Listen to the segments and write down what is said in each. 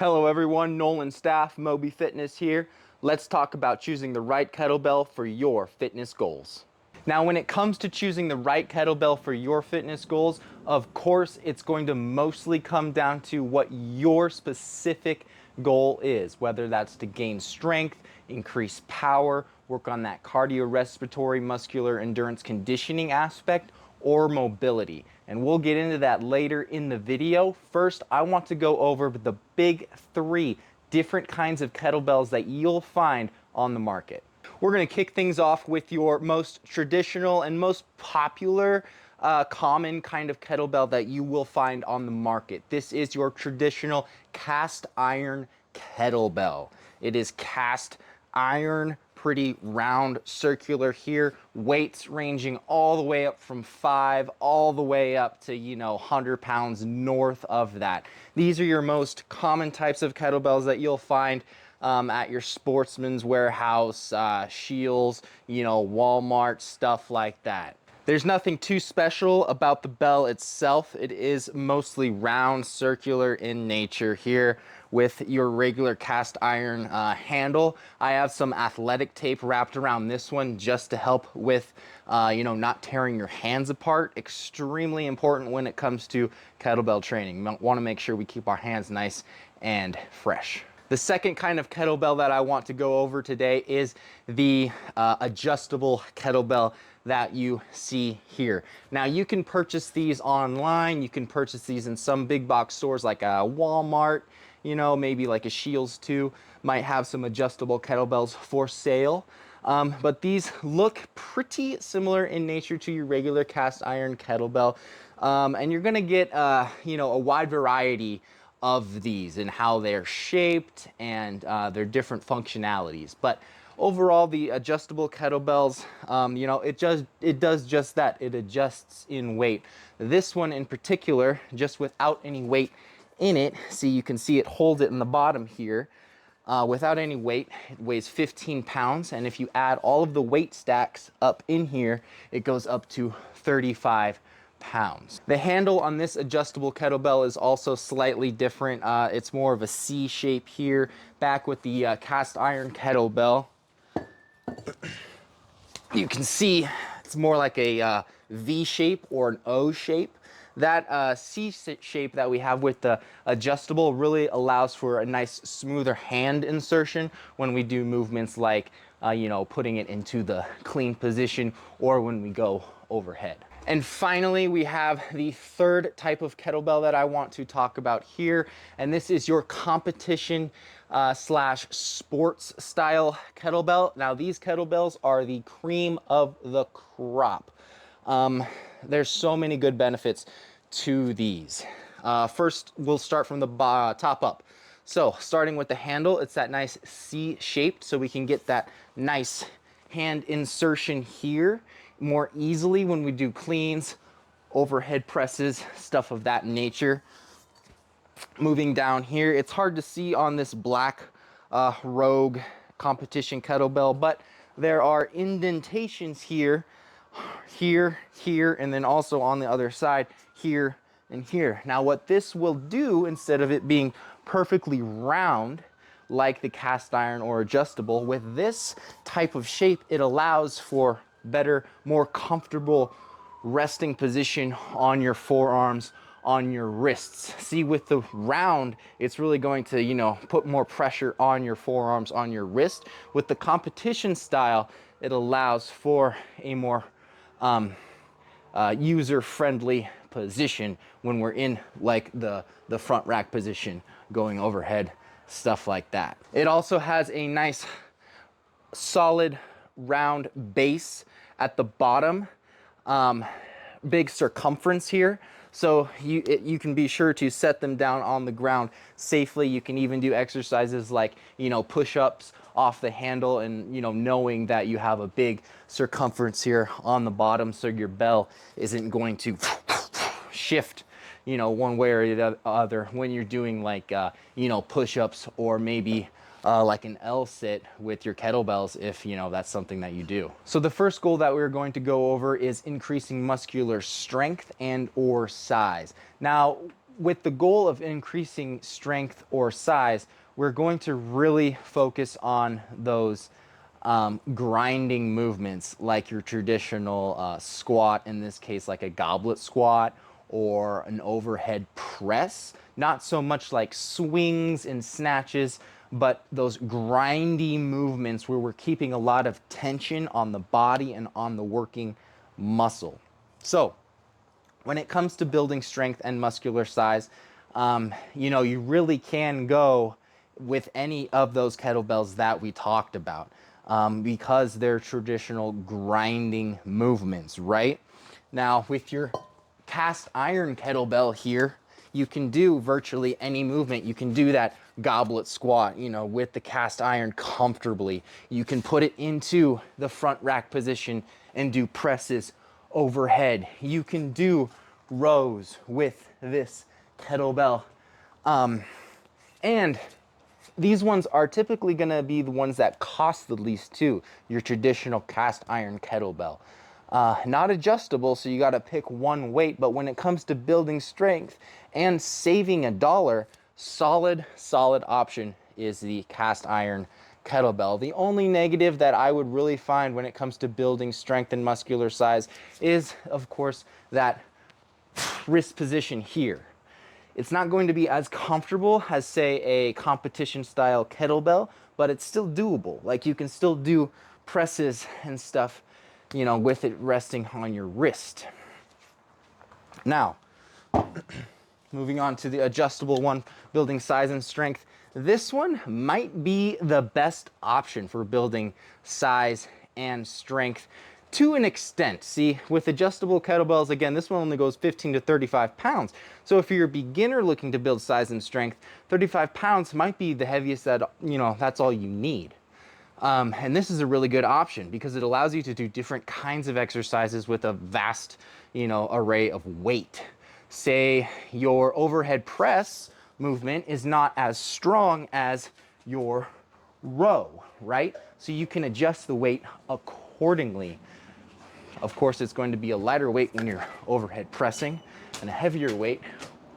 Hello everyone, Nolan Staff, Moby Fitness here. Let's talk about choosing the right kettlebell for your fitness goals. Now, when it comes to choosing the right kettlebell for your fitness goals, of course, it's going to mostly come down to what your specific goal is, whether that's to gain strength, increase power, work on that cardiorespiratory muscular endurance conditioning aspect, or mobility. And we'll get into that later in the video. First, I want to go over the big three different kinds of kettlebells that you'll find on the market. We're going to kick things off with your most traditional and most popular common kind of kettlebell that you will find on the market. This is your traditional cast iron kettlebell. It is cast iron, pretty round, circular here, weights ranging all the way up from 5 all the way up to 100 pounds north of that. These are your most common types of kettlebells that you'll find at your Sportsman's Warehouse, Scheels, Walmart, stuff like that. There's nothing too special about the bell itself. It is mostly round, circular in nature here with your regular cast iron handle. I have some athletic tape wrapped around this one just to help with not tearing your hands apart. Extremely important when it comes to kettlebell training. We want to make sure we keep our hands nice and fresh. The second kind of kettlebell that I want to go over today is the adjustable kettlebell that you see here. Now, you can purchase these online. You can purchase these in some big box stores like a Walmart, maybe like a Scheels too, might have some adjustable kettlebells for sale. But these look pretty similar in nature to your regular cast iron kettlebell. And you're gonna get a wide variety of these and how they're shaped and their different functionalities. But overall, the adjustable kettlebells, it does just that. It adjusts in weight. This one in particular, just without any weight in it, see, you can see it holds it in the bottom here. Without any weight, it weighs 15 pounds. And if you add all of the weight stacks up in here, it goes up to 35 pounds. The handle on this adjustable kettlebell is also slightly different. It's more of a C shape here, back with the cast iron kettlebell. You can see it's more like a V shape or an O shape. That C shape that we have with the adjustable really allows for a nice smoother hand insertion when we do movements like putting it into the clean position or when we go overhead. And finally, we have the third type of kettlebell that I want to talk about here, and this is your competition slash sports style kettlebell. Now, these kettlebells are the cream of the crop. There's so many good benefits to these. First, we'll start from the top up. So starting with the handle, it's that nice C-shaped, so we can get that nice hand insertion here more easily when we do cleans, overhead presses, stuff of that nature. Moving down here, it's hard to see on this black Rogue competition kettlebell, but there are indentations here, and then also on the other side, here and here. Now, what this will do, instead of it being perfectly round like the cast iron or adjustable, with this type of shape, it allows for better, more comfortable resting position on your forearms, on your wrists. See, with the round, it's really going to, put more pressure on your forearms, on your wrist. With the competition style, it allows for a more user-friendly position when we're in like the front rack position, going overhead, stuff like that. It also has a nice solid round base at the bottom, big circumference here, so you can be sure to set them down on the ground safely. You can even do exercises like push-ups off the handle, and knowing that you have a big circumference here on the bottom, so your bell isn't going to shift one way or the other when you're doing like push-ups, or maybe like an L sit with your kettlebells, if that's something that you do. So the first goal that we're going to go over is increasing muscular strength and or size. Now, with the goal of increasing strength or size, we're going to really focus on those grinding movements, like your traditional squat, in this case like a goblet squat or an overhead press. Not so much like swings and snatches, but those grindy movements where we're keeping a lot of tension on the body and on the working muscle. So when it comes to building strength and muscular size, you really can go with any of those kettlebells that we talked about, because they're traditional grinding movements, right? Now, with your cast iron kettlebell here, you can do virtually any movement. You can do that goblet squat, with the cast iron comfortably. You can put it into the front rack position and do presses overhead. You can do rows with this kettlebell. And these ones are typically going to be the ones that cost the least too, your traditional cast iron kettlebell. Not adjustable, so you got to pick one weight, but when it comes to building strength and saving $1, solid option is the cast iron kettlebell. The only negative that I would really find when it comes to building strength and muscular size is, of course, that wrist position here. It's not going to be as comfortable as, say, a competition style kettlebell, but it's still doable. Like, you can still do presses and stuff, with it resting on your wrist. Now, moving on to the adjustable one, building size and strength. This one might be the best option for building size and strength to an extent. See, with adjustable kettlebells, again, this one only goes 15 to 35 pounds. So if you're a beginner looking to build size and strength, 35 pounds might be the heaviest that, that's all you need. And this is a really good option because it allows you to do different kinds of exercises with a vast, array of weight. Say your overhead press movement is not as strong as your row, right? So you can adjust the weight accordingly. Of course, it's going to be a lighter weight when you're overhead pressing and a heavier weight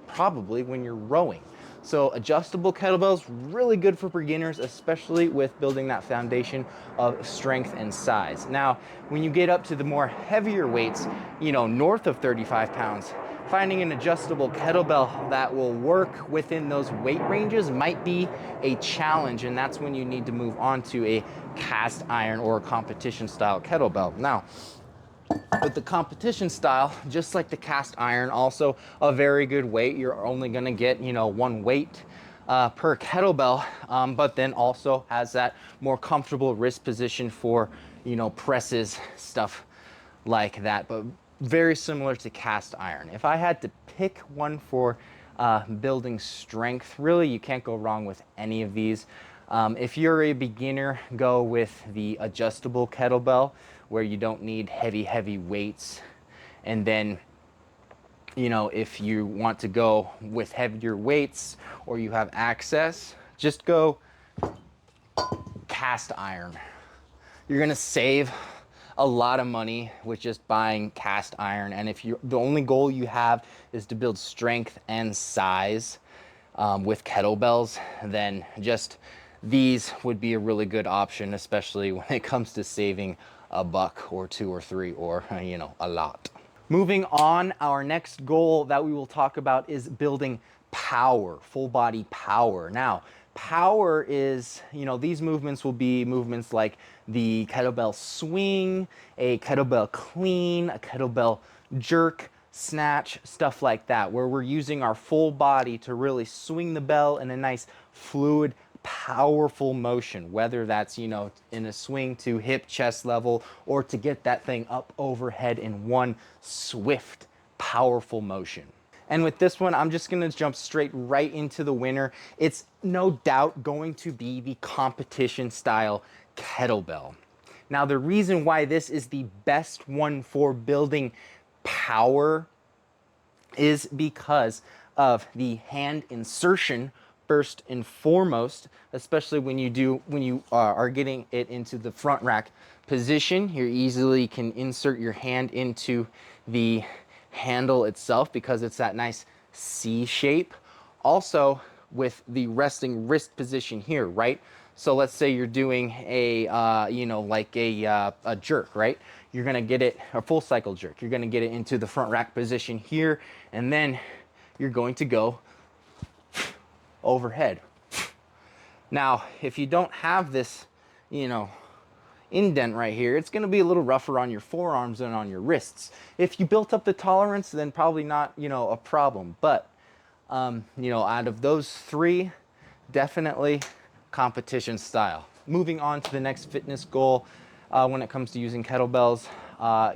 probably when you're rowing. So adjustable kettlebells, really good for beginners, especially with building that foundation of strength and size. Now, when you get up to the more heavier weights, north of 35 pounds, finding an adjustable kettlebell that will work within those weight ranges might be a challenge, and that's when you need to move on to a cast iron or a competition style kettlebell. Now, with the competition style, just like the cast iron, also a very good weight. You're only going to get, one weight per kettlebell, but then also has that more comfortable wrist position for, presses, stuff like that. But very similar to cast iron. If I had to pick one for building strength, really, you can't go wrong with any of these. If you're a beginner, go with the adjustable kettlebell, where you don't need heavy weights. And then, if you want to go with heavier weights or you have access, just go cast iron. You're gonna save a lot of money with just buying cast iron. And if the only goal you have is to build strength and size with kettlebells, then just these would be a really good option, especially when it comes to saving $1 or $2 or $3 or, a lot. Moving on, our next goal that we will talk about is building power, full body power. Now, power is, these movements will be movements like the kettlebell swing, a kettlebell clean, a kettlebell jerk, snatch, stuff like that, where we're using our full body to really swing the bell in a nice fluid, powerful motion, whether that's, in a swing to hip chest level or to get that thing up overhead in one swift, powerful motion. And with this one, I'm just going to jump straight right into the winner. It's no doubt going to be the competition style kettlebell. Now, the reason why this is the best one for building power is because of the hand insertion. First and foremost, especially when you are getting it into the front rack position, you easily can insert your hand into the handle itself because it's that nice C shape. Also with the resting wrist position here, right? So let's say you're doing a, like a jerk, right? You're gonna get it, a full cycle jerk. You're gonna get it into the front rack position here, and then you're going to go overhead. Now, if you don't have this, indent right here, it's going to be a little rougher on your forearms and on your wrists. If you built up the tolerance, then probably not, a problem. But, out of those three, definitely competition style. Moving on to the next fitness goal when it comes to using kettlebells,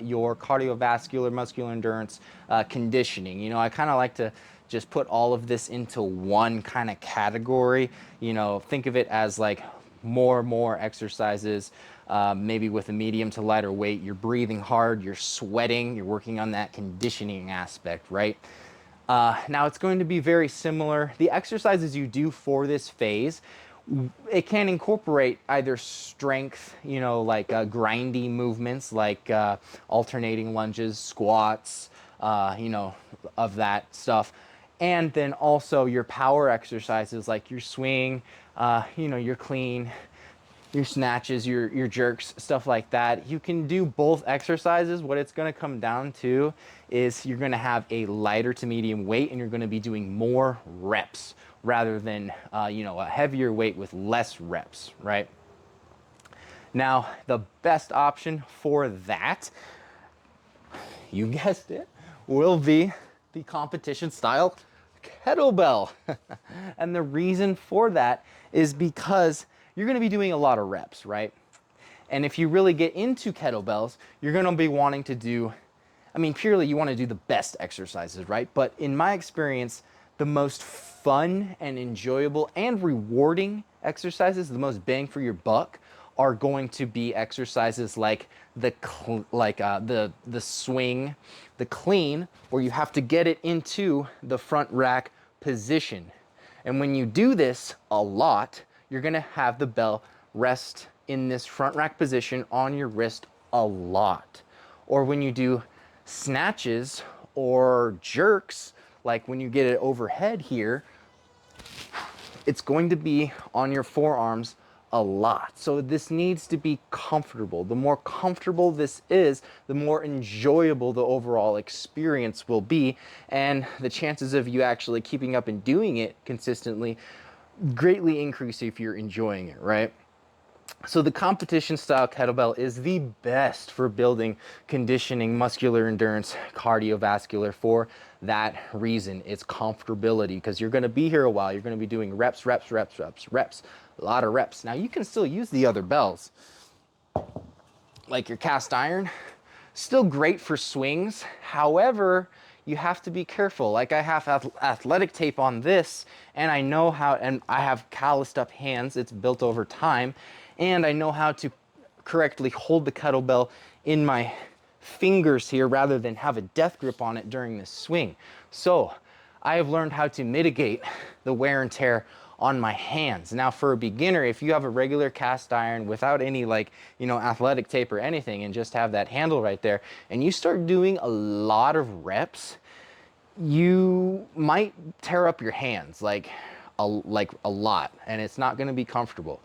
your cardiovascular, muscular endurance, conditioning. I kind of like to just put all of this into one kind of category. Think of it as like more exercises, maybe with a medium to lighter weight. You're breathing hard, you're sweating, you're working on that conditioning aspect, right? Now it's going to be very similar. The exercises you do for this phase, it can incorporate either strength, like grindy movements, like alternating lunges, squats, of that stuff. And then also your power exercises, like your swing, your clean, your snatches, your jerks, stuff like that. You can do both exercises. What it's going to come down to is you're going to have a lighter to medium weight, and you're going to be doing more reps rather than a heavier weight with less reps, right? Now, the best option for that, you guessed it, will be the competition style kettlebell. And the reason for that is because you're going to be doing a lot of reps, right? And if you really get into kettlebells, you're going to be wanting to do, purely you want to do the best exercises, right? But in my experience, the most fun and enjoyable and rewarding exercises, the most bang for your buck, are going to be exercises like the swing, the clean, where you have to get it into the front rack position. And when you do this a lot, you're gonna have the bell rest in this front rack position on your wrist a lot. Or when you do snatches or jerks, like when you get it overhead here, it's going to be on your forearms a lot. So this needs to be comfortable. The more comfortable this is, the more enjoyable the overall experience will be, and the chances of you actually keeping up and doing it consistently greatly increase if you're enjoying it, right? So the competition style kettlebell is the best for building conditioning, muscular endurance, cardiovascular for that reason. It's comfortability, because you're going to be here a while. You're going to be doing reps, a lot of reps. Now you can still use the other bells, like your cast iron, still great for swings. However, you have to be careful. Like I have athletic tape on this, and I know how, and I have calloused up hands. It's built over time, and I know how to correctly hold the kettlebell in my fingers here rather than have a death grip on it during this swing. So I have learned how to mitigate the wear and tear on my hands. Now for a beginner, if you have a regular cast iron without any athletic tape or anything, and just have that handle right there, and you start doing a lot of reps, you might tear up your hands like a lot, and it's not going to be comfortable.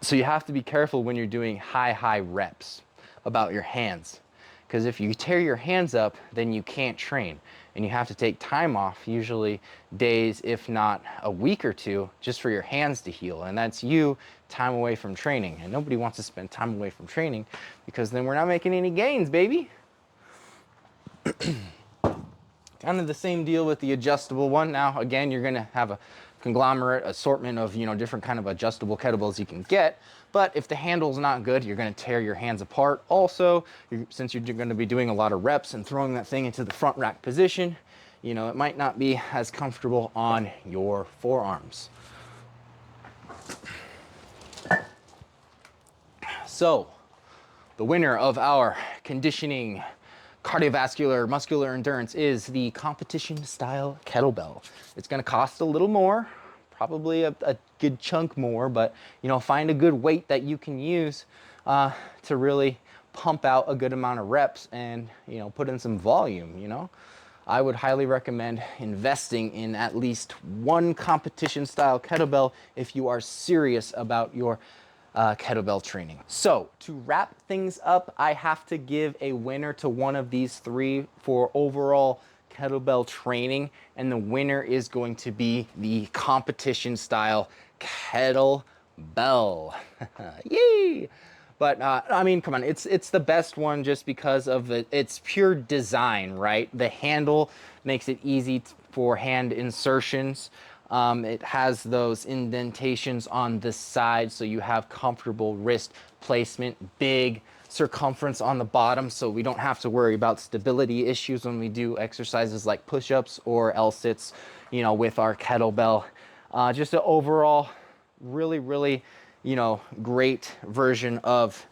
So you have to be careful when you're doing high reps about your hands, because if you tear your hands up, then you can't train, and you have to take time off, usually days, if not a week or two, just for your hands to heal. And that's you time away from training, and nobody wants to spend time away from training, because then we're not making any gains, baby. Kind of the same deal with the adjustable one. Now again, you're going to have a conglomerate assortment of different kind of adjustable kettlebells you can get, but if the handle's not good, you're going to tear your hands apart. Also, since you're going to be doing a lot of reps and throwing that thing into the front rack position, it might not be as comfortable on your forearms. So the winner of our conditioning, cardiovascular, muscular endurance is the competition style kettlebell. It's going to cost a little more, probably a good chunk more, but find a good weight that you can use to really pump out a good amount of reps and put in some volume. I would highly recommend investing in at least one competition style kettlebell if you are serious about your kettlebell training. So to wrap things up, I have to give a winner to one of these three for overall kettlebell training, and the winner is going to be the competition style kettlebell. Yay! But I mean, come on, it's the best one just because of its pure design, right? The handle makes it easy for hand insertions. It has those indentations on the side, so you have comfortable wrist placement, big circumference on the bottom, so we don't have to worry about stability issues when we do exercises like push-ups or L-sits, with our kettlebell. Just an overall really, great version of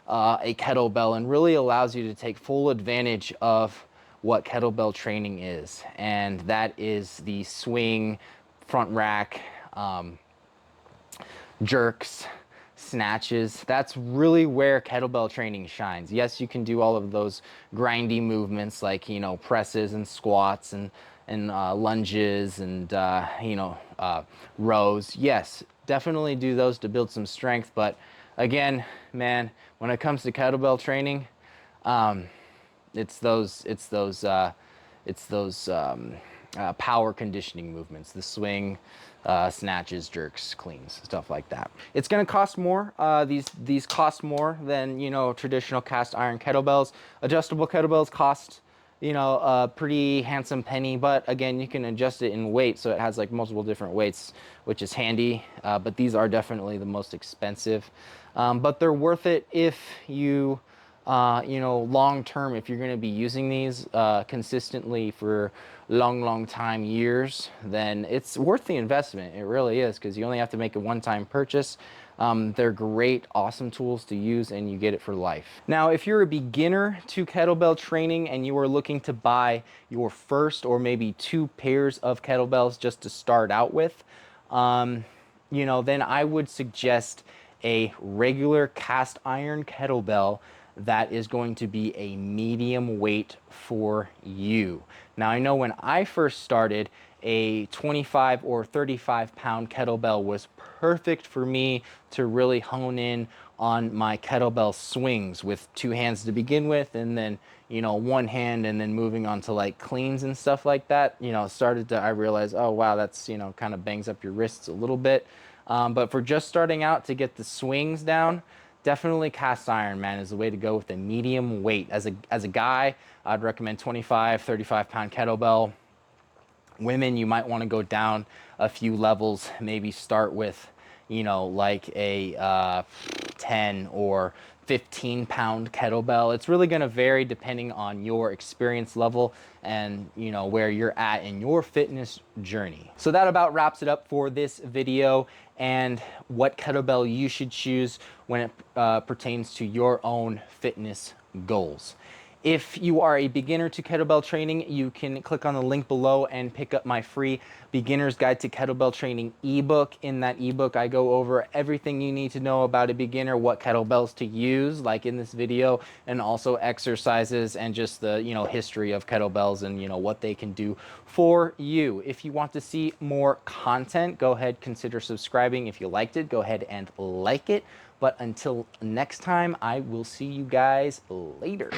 a kettlebell, and really allows you to take full advantage of what kettlebell training is. And that is the swing, front rack, jerks, snatches. That's really where kettlebell training shines. Yes, you can do all of those grindy movements like, presses and squats and lunges and, rows. Yes, definitely do those to build some strength. But again, man, when it comes to kettlebell training, it's those power conditioning movements, the swing, snatches, jerks, cleans, stuff like that. It's going to cost more. These cost more than, traditional cast iron kettlebells. Adjustable kettlebells cost, a pretty handsome penny, but again, you can adjust it in weight, so it has like multiple different weights, which is handy. But these are definitely the most expensive, but they're worth it if you long term, if you're going to be using these consistently for long time, years, then it's worth the investment. It really is, because you only have to make a one-time purchase. They're great, awesome tools to use, and you get it for life. Now, if you're a beginner to kettlebell training and you are looking to buy your first or maybe two pairs of kettlebells just to start out with, then I would suggest a regular cast iron kettlebell that is going to be a medium weight for you. Now, I know when I first started, a 25 or 35 pound kettlebell was perfect for me to really hone in on my kettlebell swings with two hands to begin with, and then one hand, and then moving on to like cleans and stuff like that. I realized, oh wow, that's kind of bangs up your wrists a little bit. But for just starting out, to get the swings down, definitely cast iron, man, is the way to go with a medium weight. As a guy, I'd recommend 25, 35 pound kettlebell. Women, you might want to go down a few levels, maybe start with, like a 10 or 15 pound kettlebell. It's really going to vary depending on your experience level and where you're at in your fitness journey. So that about wraps it up for this video and what kettlebell you should choose when it pertains to your own fitness goals. If you are a beginner to kettlebell training, you can click on the link below and pick up my free Beginner's Guide to Kettlebell Training ebook. In that ebook, I go over everything you need to know about a beginner, what kettlebells to use, like in this video, and also exercises and just the history of kettlebells and what they can do for you. If you want to see more content, go ahead, consider subscribing. If you liked it, go ahead and like it. But until next time, I will see you guys later.